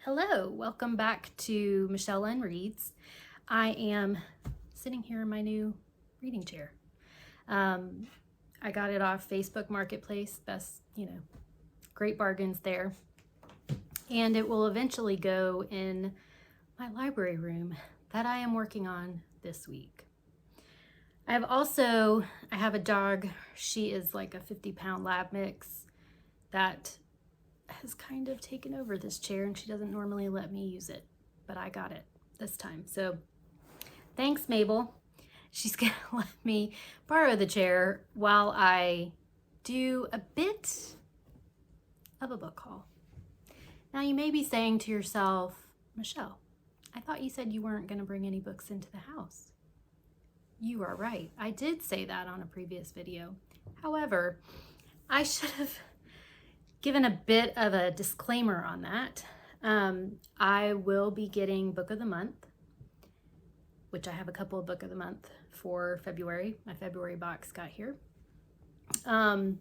Hello, welcome back to Michelle Lynn Reads. I am sitting here in my new reading chair. I got it off Facebook Marketplace, great bargains there. And it will eventually go in my library room that I am working on this week. I have a dog. She is like a 50-pound lab mix that has kind of taken over this chair, and she doesn't normally let me use it, but I got it this time. So thanks, Mabel. She's gonna let me borrow the chair while I do a bit of a book haul. Now you may be saying to yourself, Michelle, I thought you said you weren't gonna bring any books into the house. You are right. I did say that on a previous video. However, I should have given a bit of a disclaimer on that. I will be getting Book of the Month, which I have a couple of Book of the Month for February. My February box got here. And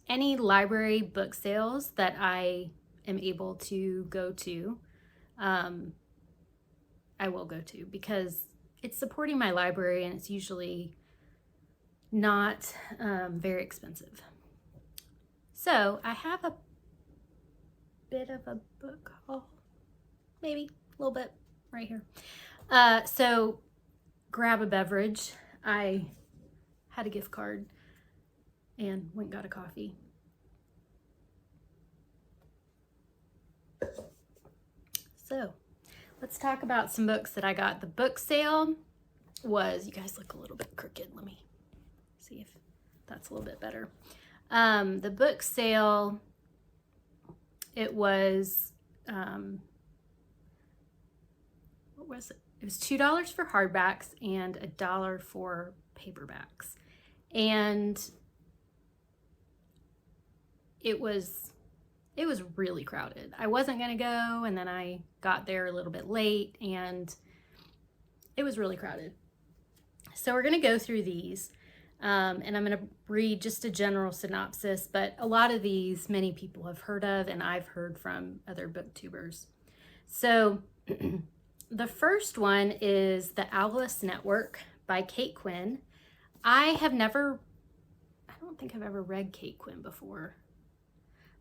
any library book sales that I am able to go to, I will go to, because it's supporting my library and it's usually not very expensive. So I have a bit of a book haul, maybe a little bit right here. So grab a beverage. I had a gift card and went and got a coffee. So let's talk about some books that I got. The book sale was, you guys look a little bit crooked. Let me see if that's a little bit better. The book sale, it was, what was it? It was $2 for hardbacks and $1 for paperbacks. And it was really crowded. I wasn't going to go, and then I got there a little bit late, and it was really crowded. So we're going to go through these. And I'm going to read just a general synopsis, but a lot of these many people have heard of, and I've heard from other booktubers. So the first one is The Alice Network by Kate Quinn. I don't think I've ever read Kate Quinn before.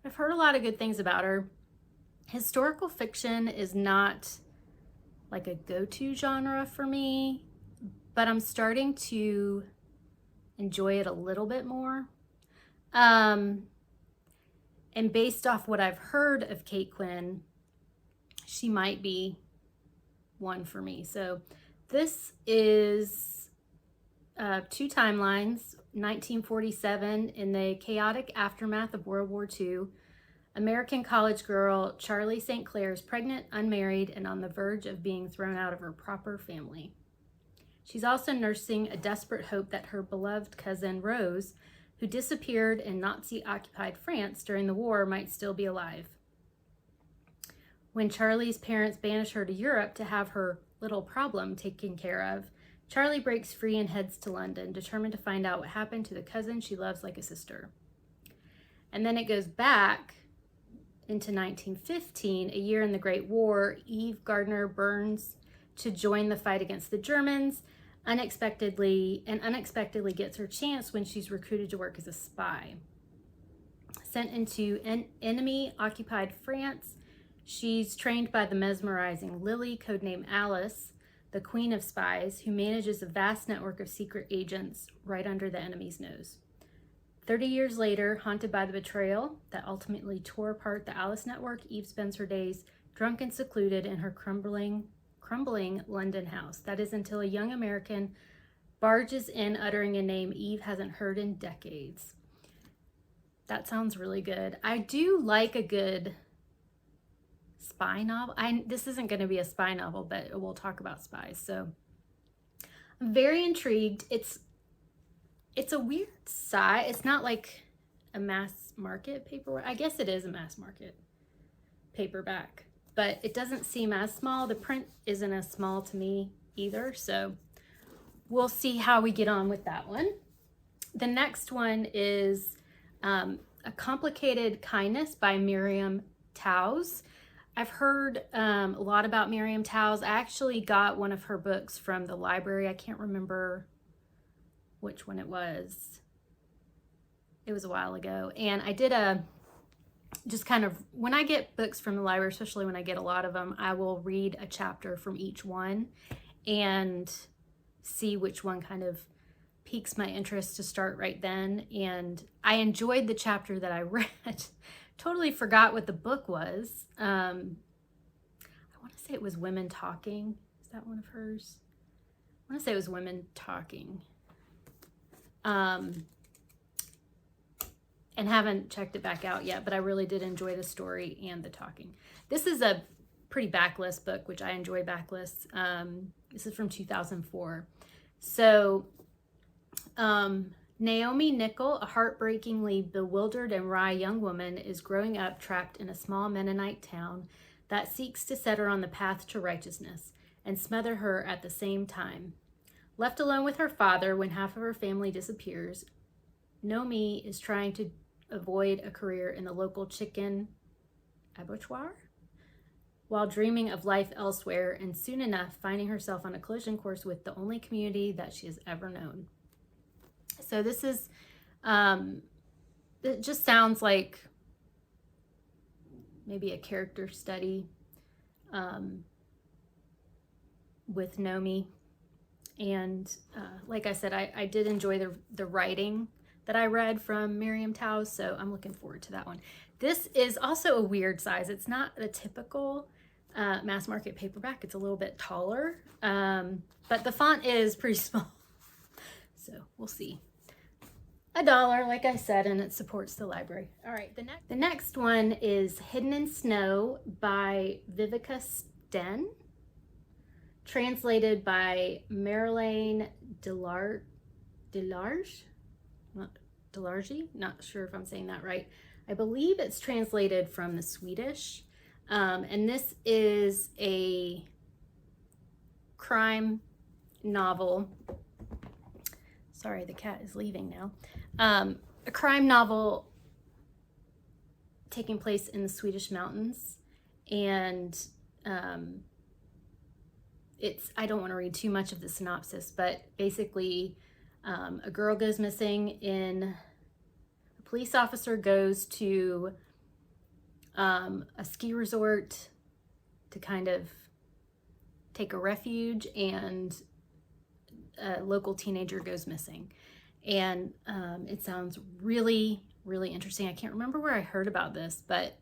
I've heard a lot of good things about her. Historical fiction is not like a go-to genre for me, but I'm starting to enjoy it a little bit more. And based off what I've heard of Kate Quinn, she might be one for me. So this is 2 timelines. 1947, in the chaotic aftermath of World War II, American college girl Charlie St. Clair is pregnant, unmarried, and on the verge of being thrown out of her proper family. She's also nursing a desperate hope that her beloved cousin Rose, who disappeared in Nazi-occupied France during the war, might still be alive. When Charlie's parents banish her to Europe to have her little problem taken care of, Charlie breaks free and heads to London, determined to find out what happened to the cousin she loves like a sister. And then it goes back into 1915, a year in the Great War. Eve Gardner Burns to join the fight against the Germans, unexpectedly gets her chance when she's recruited to work as a spy. Sent into enemy-occupied France, she's trained by the mesmerizing Lily, codenamed Alice, the queen of spies, who manages a vast network of secret agents right under the enemy's nose. 30 years later, haunted by the betrayal that ultimately tore apart the Alice Network, Eve spends her days drunk and secluded in her crumbling London house. That is until a young American barges in uttering a name Eve hasn't heard in decades. That sounds really good. I do like a good spy novel. This isn't going to be a spy novel, but we'll talk about spies. So I'm very intrigued. It's a weird size. It's not like a mass market paperback. I guess it is a mass market paperback, but it doesn't seem as small. The print isn't as small to me either, so we'll see how we get on with that one. The next one is A Complicated Kindness by Miriam Towes. I've heard a lot about Miriam Towles. I actually got one of her books from the library. I can't remember which one it was. It was a while ago. And I did just kind of, when I get books from the library, especially when I get a lot of them, I will read a chapter from each one and see which one kind of piques my interest to start right then. And I enjoyed the chapter that I read. Totally forgot what the book was. I want to say it was Women Talking. Is that one of hers? I want to say it was Women Talking. And haven't checked it back out yet, but I really did enjoy the story and the talking. This is a pretty backlist book, which I enjoy backlists. This is from 2004. So Naomi Nickel, a heartbreakingly bewildered and wry young woman, is growing up trapped in a small Mennonite town that seeks to set her on the path to righteousness and smother her at the same time. Left alone with her father when half of her family disappears, Naomi is trying to avoid a career in the local chicken abattoir while dreaming of life elsewhere, and soon enough finding herself on a collision course with the only community that she has ever known. So this is, it just sounds like maybe a character study with Naomi. And like I said, I did enjoy the writing that I read from Miriam Towles, so I'm looking forward to that one. This is also a weird size. It's not a typical mass market paperback. It's a little bit taller, but the font is pretty small. So we'll see. $1, like I said, and it supports the library. All right, the next one is Hidden in Snow by Vivica Sten, translated by Marilyn Delarge. Not sure if I'm saying that right. I believe it's translated from the Swedish. And this is a crime novel. Sorry, the cat is leaving now. A crime novel taking place in the Swedish mountains. And I don't want to read too much of the synopsis, but basically a girl goes missing a police officer goes to a ski resort to kind of take a refuge, and a local teenager goes missing. And it sounds really, really interesting. I can't remember where I heard about this, but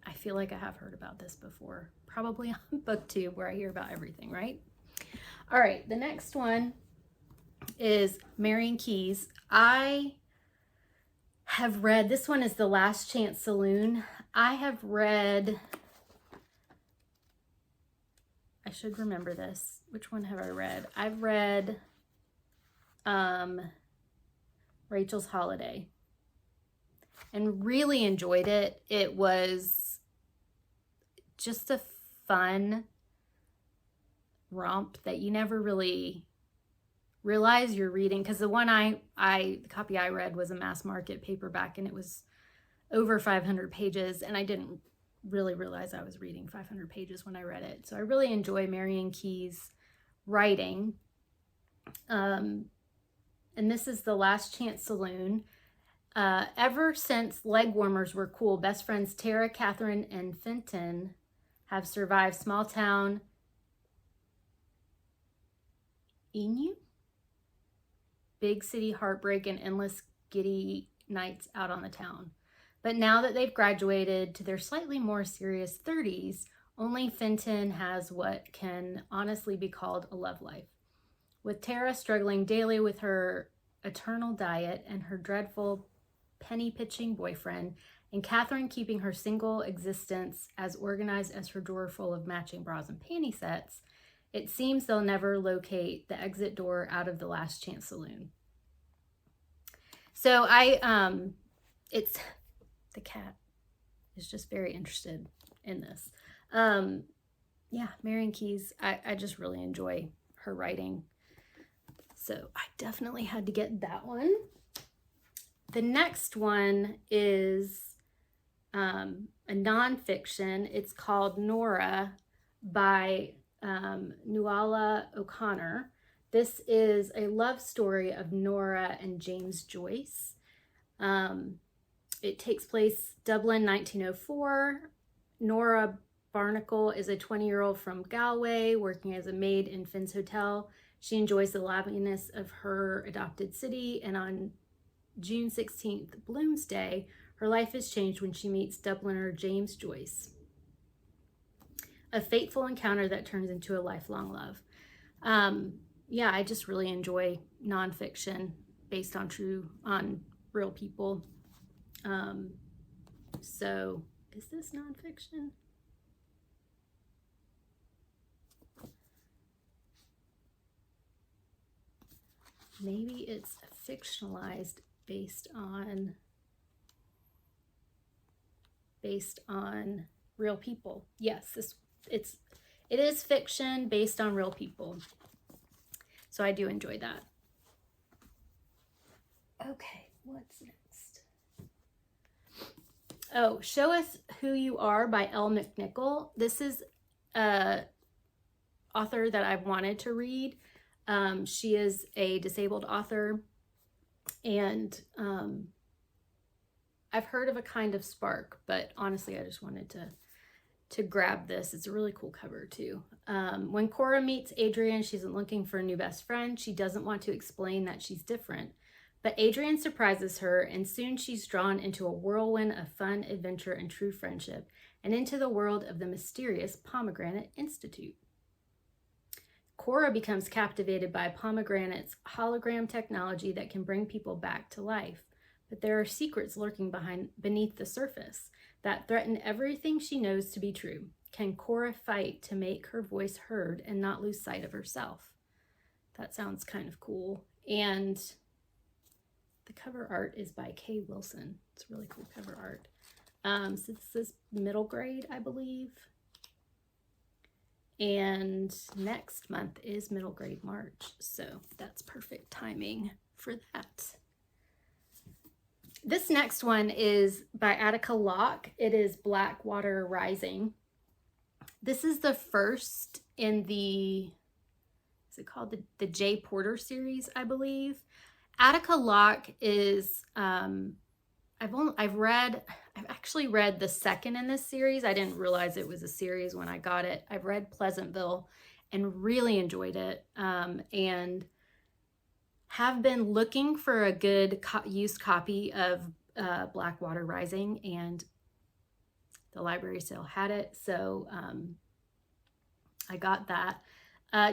I feel like I have heard about this before. Probably on BookTube, where I hear about everything, right? All right, the next one is Marian Keyes. I have read, this one is The Last Chance Saloon. I have read, I should remember this. Which one have I read? I've read Rachel's Holiday and really enjoyed it. It was just a fun romp that you never really realize you're reading, because the one the copy I read was a mass market paperback, and it was over 500 pages, and I didn't really realize I was reading 500 pages when I read it. So I really enjoy Marian Keyes' writing. And this is The Last Chance Saloon. Ever since leg warmers were cool, best friends Tara, Catherine, and Fenton have survived small town Inu, big city heartbreak, and endless giddy nights out on the town. But now that they've graduated to their slightly more serious 30s, only Fenton has what can honestly be called a love life. With Tara struggling daily with her eternal diet and her dreadful penny-pitching boyfriend, and Catherine keeping her single existence as organized as her drawer full of matching bras and panty sets, it seems they'll never locate the exit door out of The Last Chance Saloon. So it's, the cat is just very interested in this. Yeah, Marian Keyes, I just really enjoy her writing. So I definitely had to get that one. The next one is a nonfiction. It's called Nora by Nuala O'Connor. This is a love story of Nora and James Joyce. It takes place Dublin, 1904. Nora Barnacle is a 20-year-old from Galway working as a maid in Finn's Hotel. She enjoys the liveliness of her adopted city, and on June 16th, Bloomsday, her life is changed when she meets Dubliner James Joyce. A fateful encounter that turns into a lifelong love. Yeah, I just really enjoy nonfiction based on real people. So is this nonfiction? Maybe it's fictionalized based on real people. Yes, it is fiction based on real people. So I do enjoy that. Okay, what's next? Oh, Show Us Who You Are by Elle McNichol. This is a author that I've wanted to read. She is a disabled author, and I've heard of A Kind of Spark, but honestly, I just wanted to grab this. It's a really cool cover too. When Cora meets Adrian, she's looking for a new best friend. She doesn't want to explain that she's different, but Adrian surprises her, and soon she's drawn into a whirlwind of fun, adventure, and true friendship, and into the world of the mysterious Pomegranate Institute. Cora becomes captivated by Pomegranate's hologram technology that can bring people back to life, but there are secrets lurking beneath the surface that threaten everything she knows to be true. Can Cora fight to make her voice heard and not lose sight of herself? That sounds kind of cool. And the cover art is by Kay Wilson. It's really cool cover art. So this is middle grade, I believe. And next month is middle grade March. So that's perfect timing for that. This next one is by Attica Locke. It is Blackwater Rising. This is the first in the, is it called the J. Porter series, I believe. Attica Locke is, I've actually read the second in this series. I didn't realize it was a series when I got it. I've read Pleasantville and really enjoyed it. And have been looking for a good used copy of Blackwater Rising, and the library sale had it, so I got that.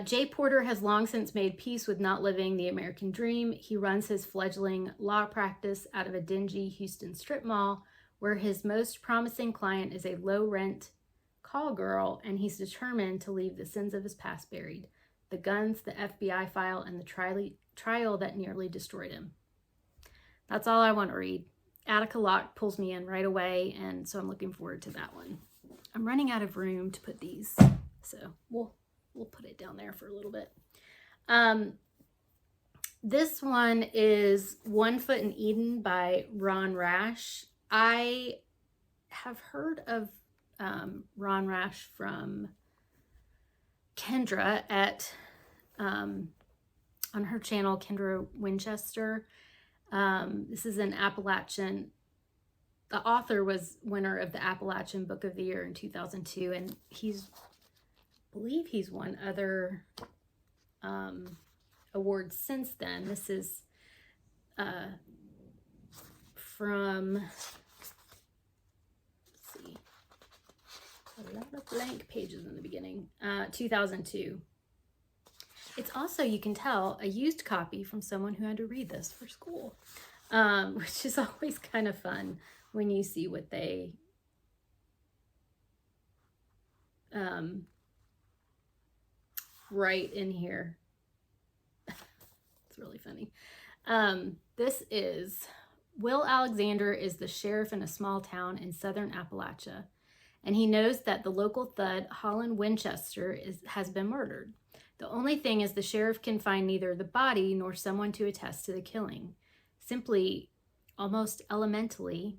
J. Porter has long since made peace with not living the American dream. He runs his fledgling law practice out of a dingy Houston strip mall, where his most promising client is a low-rent call girl, and he's determined to leave the sins of his past buried. The guns, the FBI file, and the trial that nearly destroyed him. That's all I want to read. Attica Locke pulls me in right away, and so I'm looking forward to that one. I'm running out of room to put these, so we'll put it down there for a little bit. This one is One Foot in Eden by Ron Rash. I have heard of Ron Rash from Kendra at on her channel, Kendra Winchester. This is an Appalachian. The author was winner of the Appalachian Book of the Year in 2002, and I believe he's won other awards since then. This is from, let's see, a lot of blank pages in the beginning, 2002. It's also, you can tell, a used copy from someone who had to read this for school, which is always kind of fun when you see what they write in here. It's really funny. This is, Will Alexander is the sheriff in a small town in southern Appalachia, and he knows that the local thug, Holland Winchester, has been murdered. The only thing is the sheriff can find neither the body nor someone to attest to the killing. Simply, almost elementally,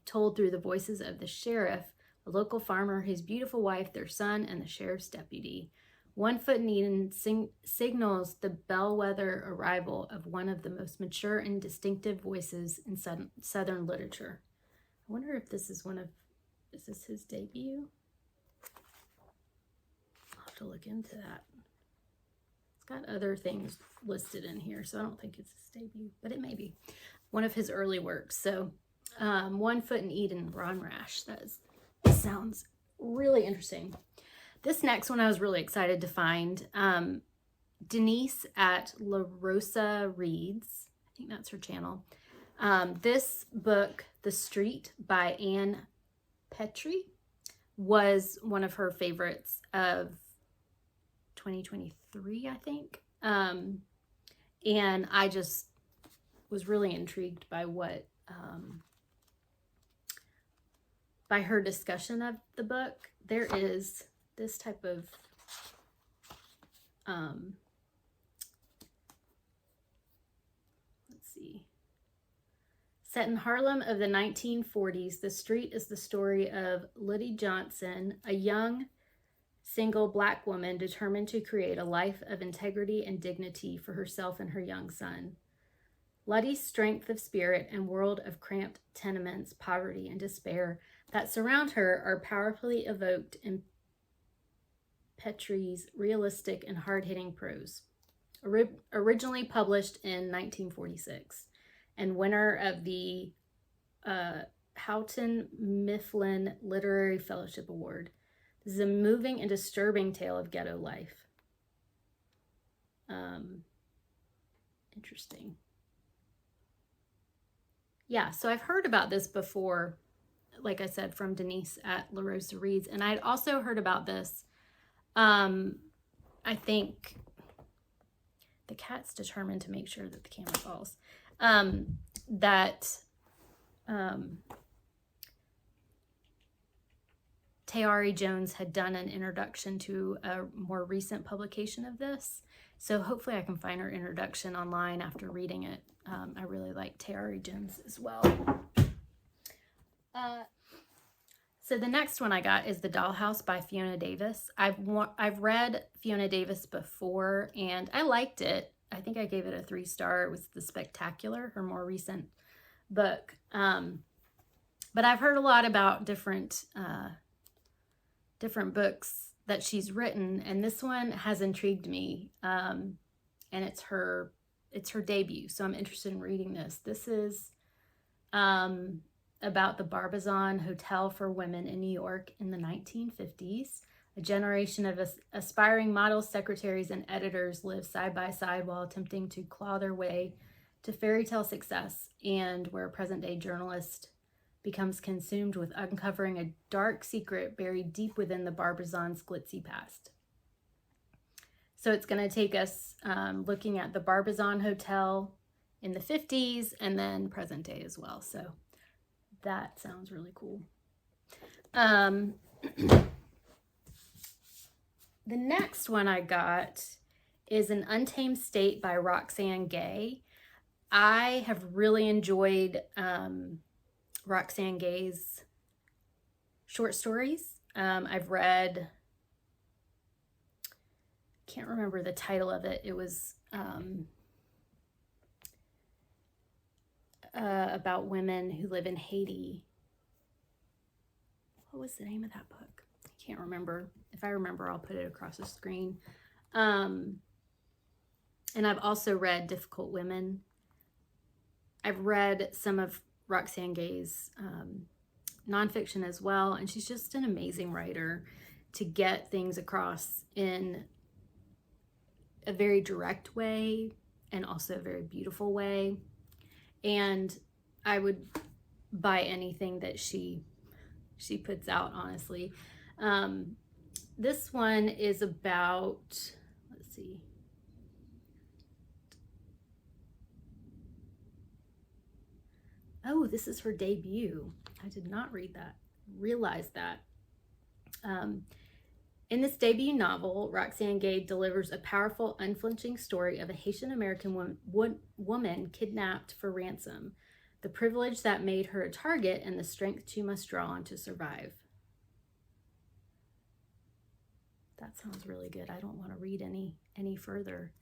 told through the voices of the sheriff, a local farmer, his beautiful wife, their son, and the sheriff's deputy. One Foot in Eden signals the bellwether arrival of one of the most mature and distinctive voices in Southern literature. I wonder if this is is this his debut? I'll have to look into that. It's got other things listed in here, so I don't think it's his debut, but it may be one of his early works. So One Foot in Eden, Ron Rash. That sounds really interesting. This next one I was really excited to find. Denise at La Rosa Reads. I think that's her channel. This book, The Street by Ann Petrie, was one of her favorites of 2023, I think. And I just was really intrigued by by her discussion of the book. There is this type of let's see. Set in Harlem of the 1940s, The Street is the story of Liddy Johnson, a young single Black woman determined to create a life of integrity and dignity for herself and her young son. Luddy's strength of spirit and world of cramped tenements, poverty, and despair that surround her are powerfully evoked in Petrie's realistic and hard-hitting prose. Originally published in 1946 and winner of the Houghton Mifflin Literary Fellowship Award. This is a moving and disturbing tale of ghetto life. Interesting. Yeah, so I've heard about this before, like I said, from Denise at La Rosa Reads, and I'd also heard about this. I think the cat's determined to make sure that the camera falls. Tayari Jones had done an introduction to a more recent publication of this. So hopefully I can find her introduction online after reading it. I really like Tayari Jones as well. So the next one I got is The Dollhouse by Fiona Davis. I've read Fiona Davis before and I liked it. I think I gave it a 3-star. It was The Spectacular, her more recent book. But I've heard a lot about different books that she's written, and this one has intrigued me. And it's her debut, so I'm interested in reading this. This is about the Barbizon Hotel for Women in New York in the 1950s. A generation of aspiring models, secretaries, and editors live side by side while attempting to claw their way to fairy tale success, and where a present-day journalist becomes consumed with uncovering a dark secret buried deep within the Barbizon's glitzy past. So it's going to take us looking at the Barbizon Hotel in the 50s and then present day as well. So that sounds really cool. The next one I got is An Untamed State by Roxane Gay. I have really enjoyed Roxane Gay's short stories. I've read, can't remember the title of it. It was about women who live in Haiti. What was the name of that book? I can't remember. If I remember, I'll put it across the screen. And I've also read Difficult Women. I've read some of Roxane Gay's nonfiction as well, and she's just an amazing writer to get things across in a very direct way and also a very beautiful way. And I would buy anything that she puts out, honestly. This one is about, let's see. Oh, this is her debut. I did not realize that. In this debut novel, Roxane Gay delivers a powerful, unflinching story of a Haitian American woman kidnapped for ransom. the privilege that made her a target and the strength she must draw on to survive. That sounds really good. I don't want to read any further.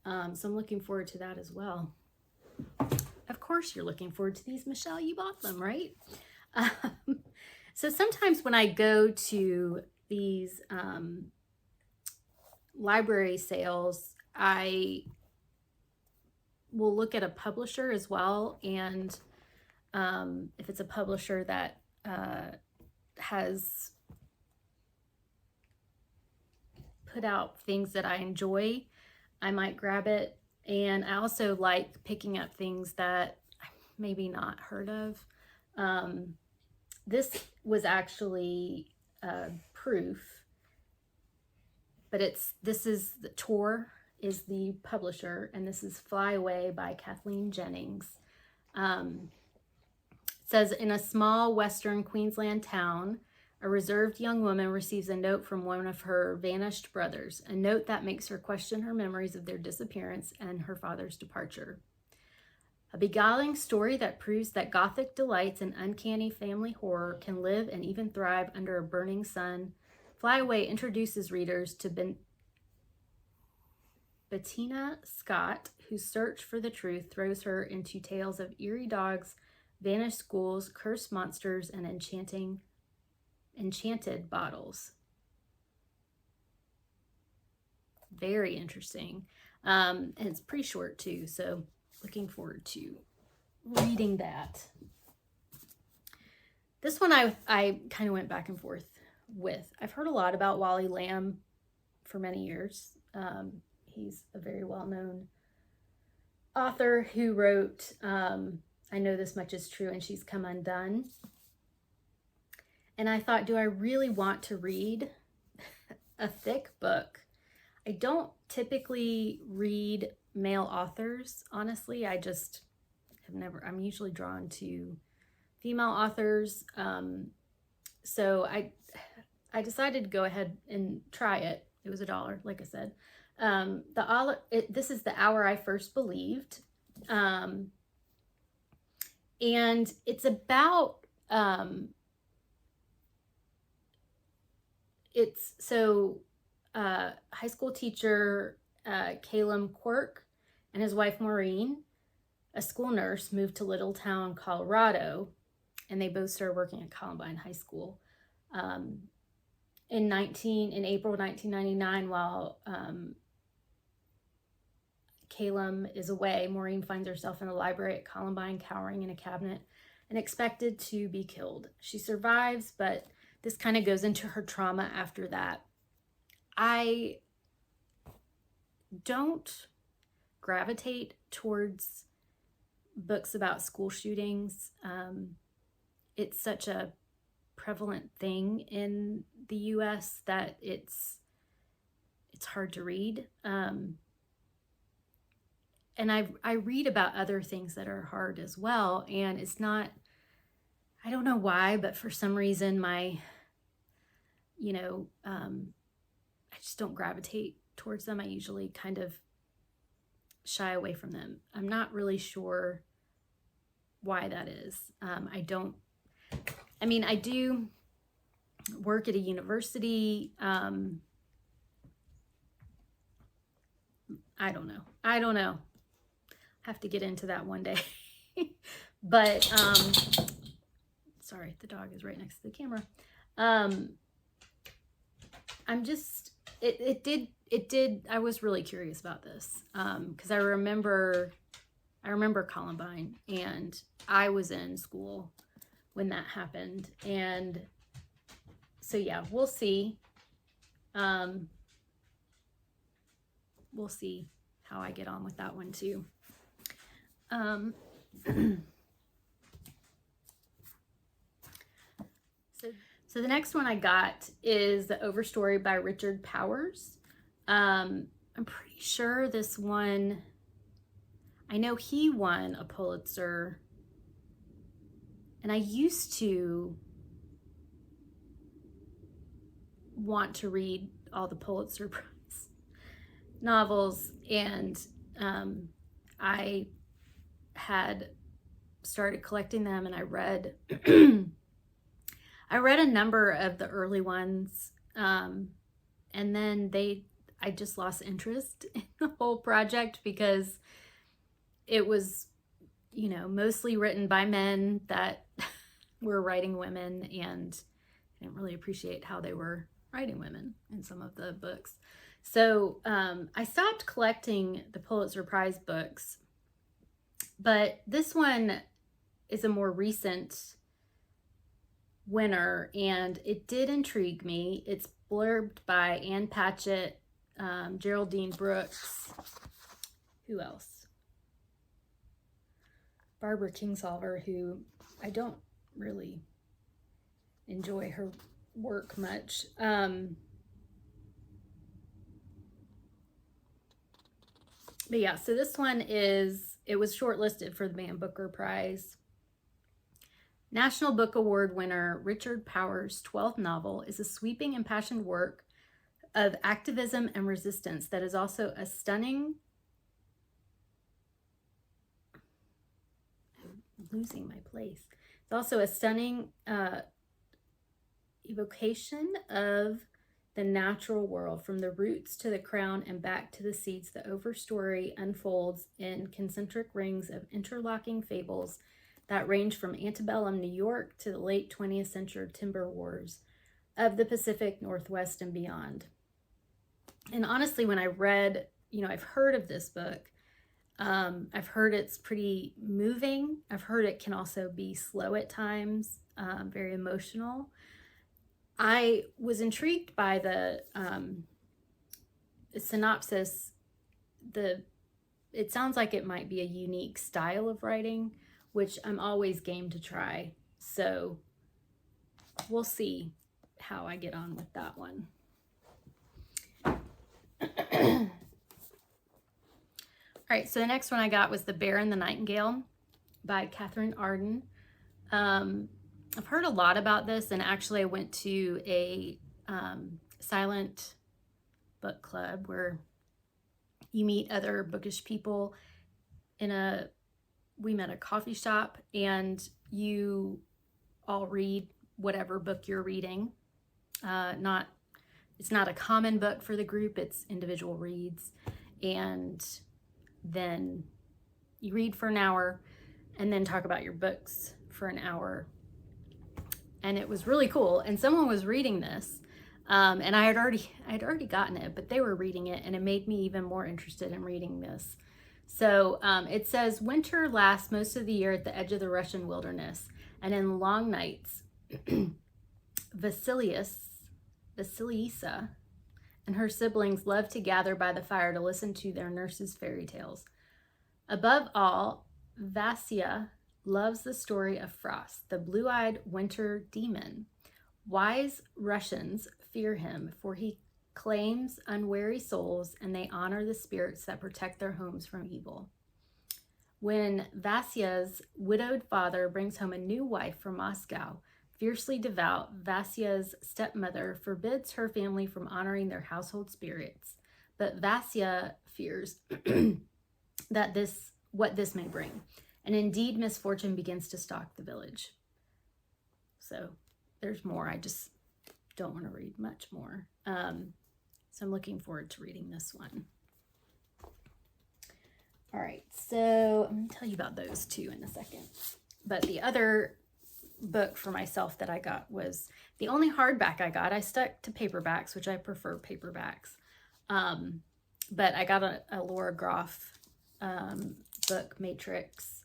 So I'm looking forward to that as well. Of course you're looking forward to these, Michelle. You bought them, right? So sometimes when I go to these library sales, I will look at a publisher as well. And if it's a publisher that has put out things that I enjoy, I might grab it. And I also like picking up things that I maybe not heard of. This was actually proof, but this is the Tor is the publisher, and this is Fly Away by Kathleen Jennings. It says, in a small western Queensland town, a reserved young woman receives a note from one of her vanished brothers, a note that makes her question her memories of their disappearance and her father's departure. A beguiling story that proves that Gothic delights and uncanny family horror can live and even thrive under a burning sun. Fly Away introduces readers to Bettina Scott, whose search for the truth throws her into tales of eerie dogs, vanished schools, cursed monsters, and enchanted bottles. Very interesting. And it's pretty short too, so looking forward to reading that. This one I kind of went back and forth with. I've heard a lot about Wally Lamb for many years. He's a very well-known author who wrote I Know This Much Is True and She's Come Undone. And I thought, do I really want to read a thick book? I don't typically read male authors, honestly. I just have never, I'm usually drawn to female authors. So I decided to go ahead and try it. It was $1, like I said. This is The Hour I First Believed. And it's about, high school teacher Calum Quirk and his wife Maureen, a school nurse, moved to Little Town, Colorado, and they both started working at Columbine High School. In April 1999, while Calum is away, Maureen finds herself in the library at Columbine, cowering in a cabinet and expected to be killed. She survives, but this kind of goes into her trauma after that. I don't gravitate towards books about school shootings. It's such a prevalent thing in the US that it's hard to read. And I read about other things that are hard as well, and it's not, I don't know why, but for some reason I just don't gravitate towards them. I usually kind of shy away from them. I'm not really sure why that is. I do work at a university. I don't know. Have to get into that one day. But, sorry, the dog is right next to the camera. I was really curious about this, because I remember Columbine, and I was in school when that happened. And so, yeah, we'll see. We'll see how I get on with that one too. So the next one I got is The Overstory by Richard Powers. I'm pretty sure this one, I know he won a Pulitzer, and I used to want to read all the Pulitzer Prize novels, and I had started collecting them, and I read I read a number of the early ones, and then I just lost interest in the whole project because it was, you know, mostly written by men that were writing women, and I didn't really appreciate how they were writing women in some of the books. So I stopped collecting the Pulitzer Prize books, but this one is a more recent winner, and it did intrigue me. It's blurbed by Ann Patchett, Geraldine Brooks, who else? Barbara Kingsolver, who I don't really enjoy her work much. But yeah, so this one it was shortlisted for the Man Booker Prize. National Book Award winner Richard Powers' 12th novel is a sweeping, impassioned work of activism and resistance that is also a stunning... I'm losing my place. It's also a stunning evocation of the natural world, from the roots to the crown and back to the seeds. The overstory unfolds in concentric rings of interlocking fables that range from antebellum New York to the late 20th century timber wars of the Pacific Northwest and beyond. And honestly, when I read, you know, I've heard of this book. I've heard it's pretty moving. I've heard it can also be slow at times, very emotional. I was intrigued by the synopsis. It sounds like it might be a unique style of writing, which I'm always game to try. So we'll see how I get on with that one. All right, so the next one I got was The Bear and the Nightingale by Katherine Arden. I've heard a lot about this, and actually I went to a silent book club where you meet other bookish people we met a coffee shop, and you all read whatever book you're reading. It's not a common book for the group, it's individual reads, and then you read for an hour and then talk about your books for an hour. And it was really cool. And someone was reading this, and I had already gotten it, but they were reading it, and it made me even more interested in reading this. So it says, winter lasts most of the year at the edge of the Russian wilderness, and in long nights, Vasilisa and her siblings love to gather by the fire to listen to their nurse's fairy tales. Above all, Vasya loves the story of Frost, the blue-eyed winter demon. Wise Russians fear him, for he claims unwary souls, and they honor the spirits that protect their homes from evil. When Vasya's widowed father brings home a new wife from Moscow, fiercely devout, Vasya's stepmother forbids her family from honoring their household spirits, but Vasya fears that what this may bring. And indeed, misfortune begins to stalk the village. So there's more. I just don't want to read much more. So I'm looking forward to reading this one. All right, so I'm going to tell you about those two in a second. But the other book for myself that I got was the only hardback I got. I stuck to paperbacks, which I prefer paperbacks. But I got a Laura Groff book, Matrix.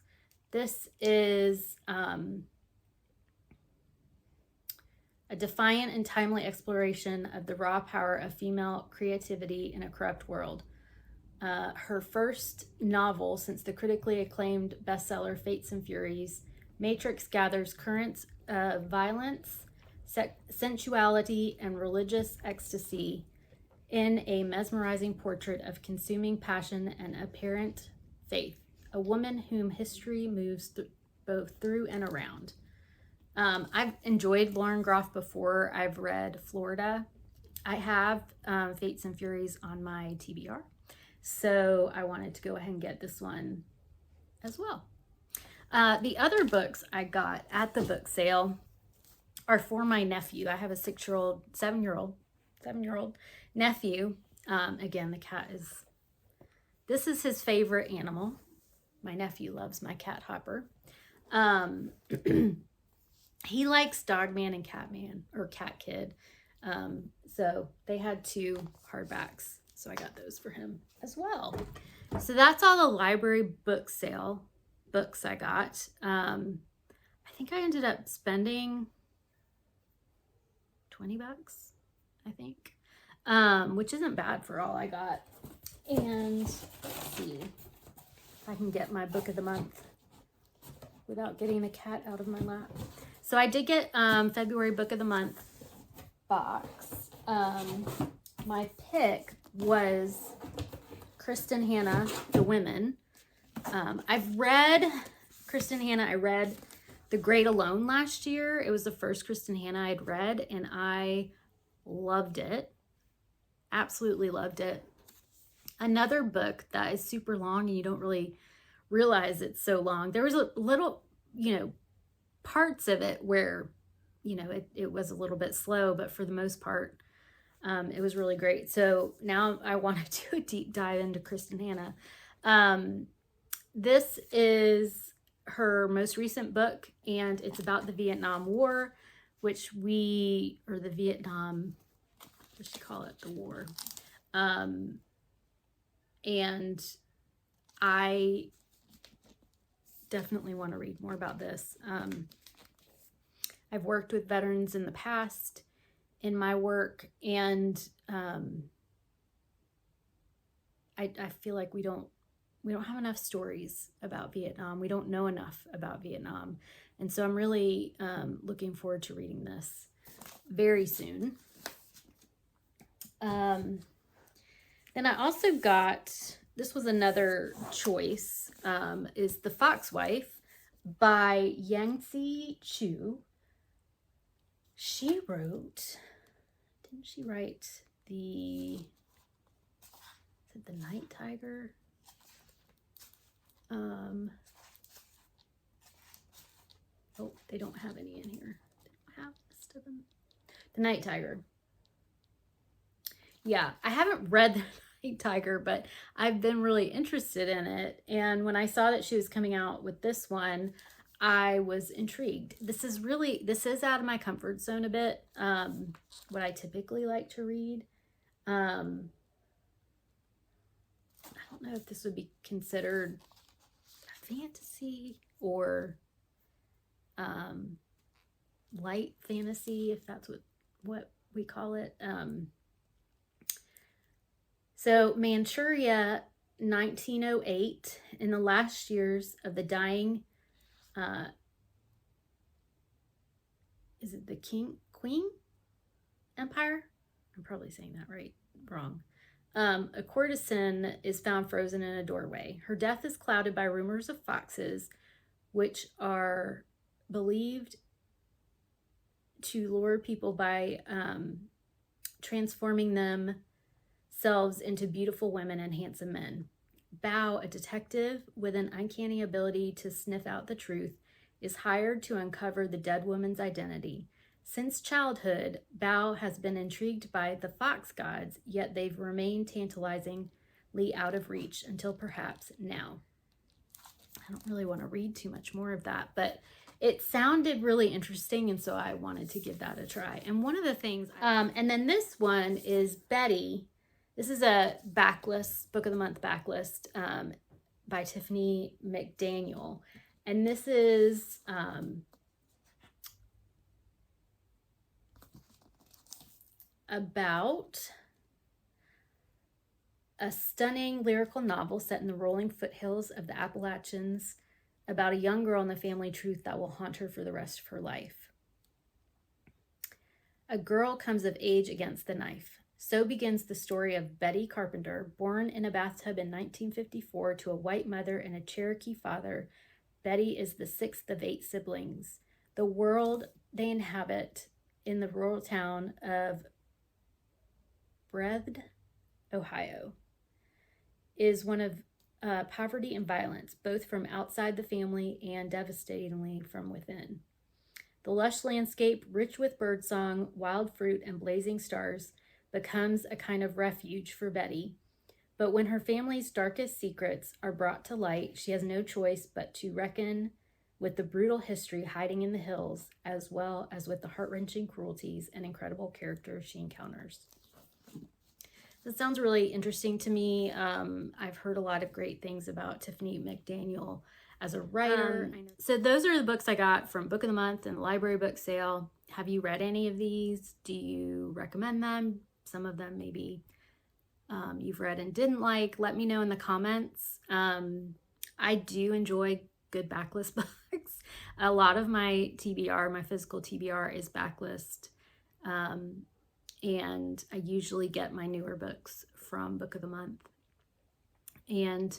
This is a defiant and timely exploration of the raw power of female creativity in a corrupt world. Her first novel since the critically acclaimed bestseller Fates and Furies, Matrix gathers currents of violence, sensuality, and religious ecstasy in a mesmerizing portrait of consuming passion and apparent faith, a woman whom history moves both through and around. I've enjoyed Lauren Groff before. I've read Florida. I have Fates and Furies on my TBR. So I wanted to go ahead and get this one as well. The other books I got at the book sale are for my nephew. I have a 7-year-old nephew. Again, the cat this is his favorite animal. My nephew loves my cat Hopper. He likes Dogman and Catman, or Cat Kid. So they had 2 hardbacks. So I got those for him as well. So that's all the library book sale books I got. I think I ended up spending $20, I think, which isn't bad for all I got. And let's see if I can get my book of the month without getting the cat out of my lap. So I did get February book of the month box. My pick was Kristen Hanna, The Women. I've read Kristen Hanna. I read The Great Alone last year. It was the first Kristen Hanna I'd read, and I loved it. Absolutely loved it. Another book that is super long and you don't really realize it's so long. There was a little, parts of it where, it was a little bit slow, but for the most part, it was really great. So now I want to do a deep dive into Kristen Hanna. This is her most recent book, and it's about the Vietnam War, or the Vietnam, what should you call it? The war. And I definitely want to read more about this. I've worked with veterans in the past in my work, and I feel like we don't have enough stories about Vietnam. We don't know enough about Vietnam. And so I'm really looking forward to reading this very soon. Then I also got, this was another choice, is The Fox Wife by Yangtze Chu. She wrote, didn't she write is it The Night Tiger? Oh, they don't have any in here. They don't have a list of them. The Night Tiger. Yeah, I haven't read The Night Tiger, but I've been really interested in it. And when I saw that she was coming out with this one, I was intrigued. This is out of my comfort zone a bit, what I typically like to read. I don't know if this would be considered a fantasy or light fantasy, if that's what we call it. So Manchuria, 1908, in the last years of the dying, is it the Queen Empire? I'm probably saying that wrong. A courtesan is found frozen in a doorway. Her death is clouded by rumors of foxes, which are believed to lure people by transforming themselves into beautiful women and handsome men. Bao, a detective with an uncanny ability to sniff out the truth, is hired to uncover the dead woman's identity. Since childhood, Bao has been intrigued by the fox gods, yet they've remained tantalizingly out of reach until perhaps now. I don't really want to read too much more of that, but it sounded really interesting, and so I wanted to give that a try. And one of the things, and then this one is Betty. This is a backlist, Book of the Month backlist by Tiffany McDaniel. And this is about a stunning lyrical novel set in the rolling foothills of the Appalachians about a young girl and the family truth that will haunt her for the rest of her life. A girl comes of age against the knife. So begins the story of Betty Carpenter, born in a bathtub in 1954 to a white mother and a Cherokee father. Betty is the 6th of 8 siblings. The world they inhabit in the rural town of Breathed, Ohio, is one of poverty and violence, both from outside the family and devastatingly from within. The lush landscape, rich with birdsong, wild fruit, and blazing stars, becomes a kind of refuge for Betty. But when her family's darkest secrets are brought to light, she has no choice but to reckon with the brutal history hiding in the hills, as well as with the heart-wrenching cruelties and incredible characters she encounters. This sounds really interesting to me. I've heard a lot of great things about Tiffany McDaniel as a writer. So those are the books I got from Book of the Month and the library book sale. Have you read any of these? Do you recommend them? Some of them maybe you've read and didn't like. Let me know in the comments. I do enjoy good backlist books. A lot of my TBR, my physical TBR, is backlist. And I usually get my newer books from Book of the Month. And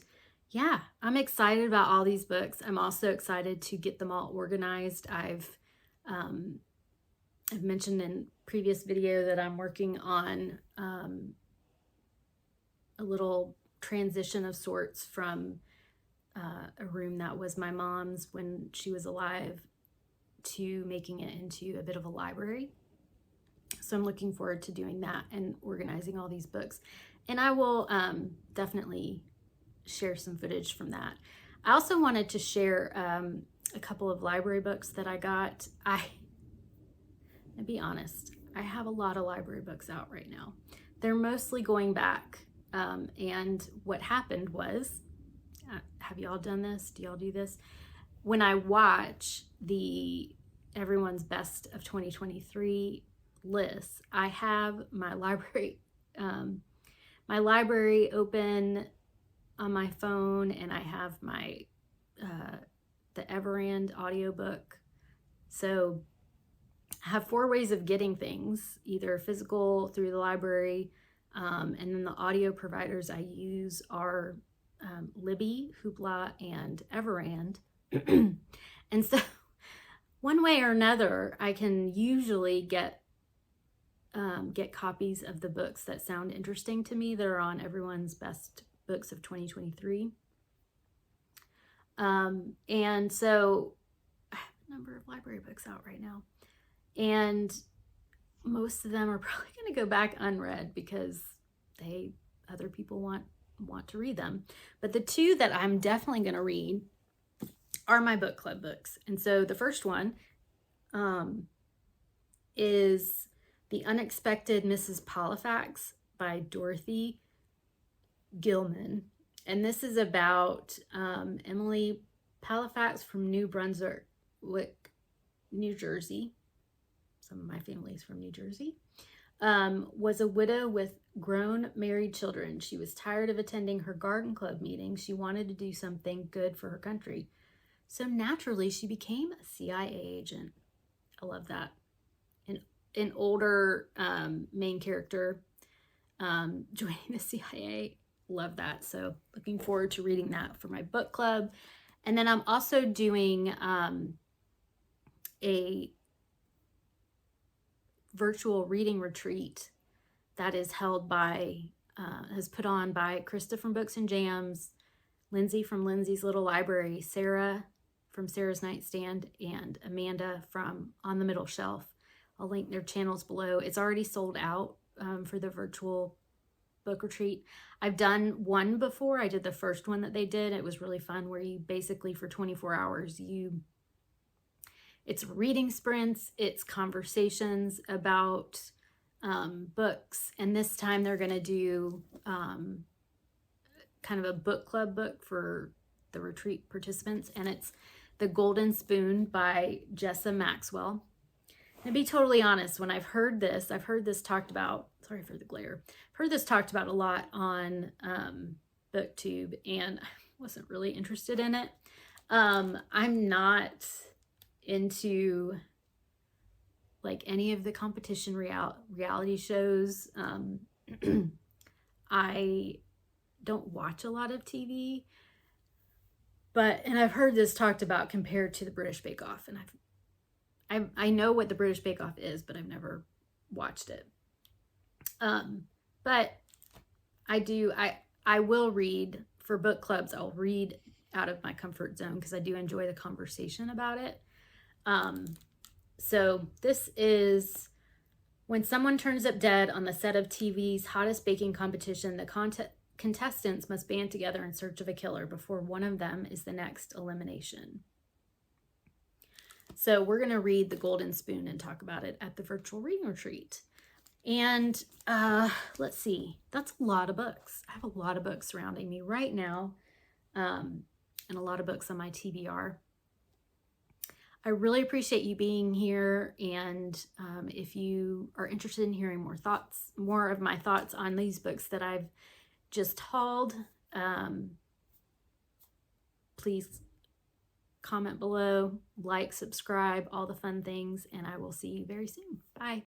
yeah, I'm excited about all these books. I'm also excited to get them all organized. I've mentioned in previous video that I'm working on a little transition of sorts from a room that was my mom's when she was alive to making it into a bit of a library. So I'm looking forward to doing that and organizing all these books. And I will definitely share some footage from that. I also wanted to share a couple of library books that I got. And be honest, I have a lot of library books out right now. They're mostly going back. And what happened was, have y'all done this? Do y'all do this? When I watch the Everyone's Best of 2023 lists, I have my library open on my phone, and I have my the Everand audiobook. So I have 4 ways of getting things, either physical through the library, and then the audio providers I use are Libby, Hoopla, and Everand. And so one way or another, I can usually get copies of the books that sound interesting to me that are on Everyone's Best Books of 2023. And so I have a number of library books out right now, and most of them are probably going to go back unread because other people want to read them. But the 2 that I'm definitely going to read are my book club books. And so the first one is The Unexpected Mrs. Polifax by Dorothy Gilman. And this is about Emily Polifax from New Brunswick, New Jersey. Some of my family is from New Jersey. Was a widow with grown married children. She was tired of attending her garden club meetings. She wanted to do something good for her country. So naturally, she became a CIA agent. I love that. An older main character joining the CIA. Love that. So looking forward to reading that for my book club. And then I'm also doing a virtual reading retreat that is held by, has put on by Krista from Books and Jams, Lindsay from Lindsay's Little Library, Sarah from Sarah's Nightstand, and Amanda from On the Middle Shelf. I'll link their channels below. It's already sold out for the virtual book retreat. I've done one before. I did the first one that they did. It was really fun, where you basically for 24 hours, it's reading sprints, it's conversations about books. And this time they're going to do kind of a book club book for the retreat participants. And it's The Golden Spoon by Jessa Maxwell. And to be totally honest, when I've heard this talked about, sorry for the glare, I've heard this talked about a lot on BookTube, and I wasn't really interested in it. I'm not into like any of the competition reality shows. I don't watch a lot of TV, and I've heard this talked about compared to the British Bake Off, and I know what the British Bake Off is, but I've never watched it. But I will read for book clubs, I'll read out of my comfort zone because I do enjoy the conversation about it. So this is When Someone Turns Up Dead on the Set of TV's Hottest Baking Competition, the contestants must band together in search of a killer before one of them is the next elimination. So we're going to read The Golden Spoon and talk about it at the virtual reading retreat. And let's see, that's a lot of books. I have a lot of books surrounding me right now, and a lot of books on my TBR. I really appreciate you being here, and if you are interested in hearing more of my thoughts on these books that I've just hauled, please comment below, like, subscribe, all the fun things, and I will see you very soon. Bye.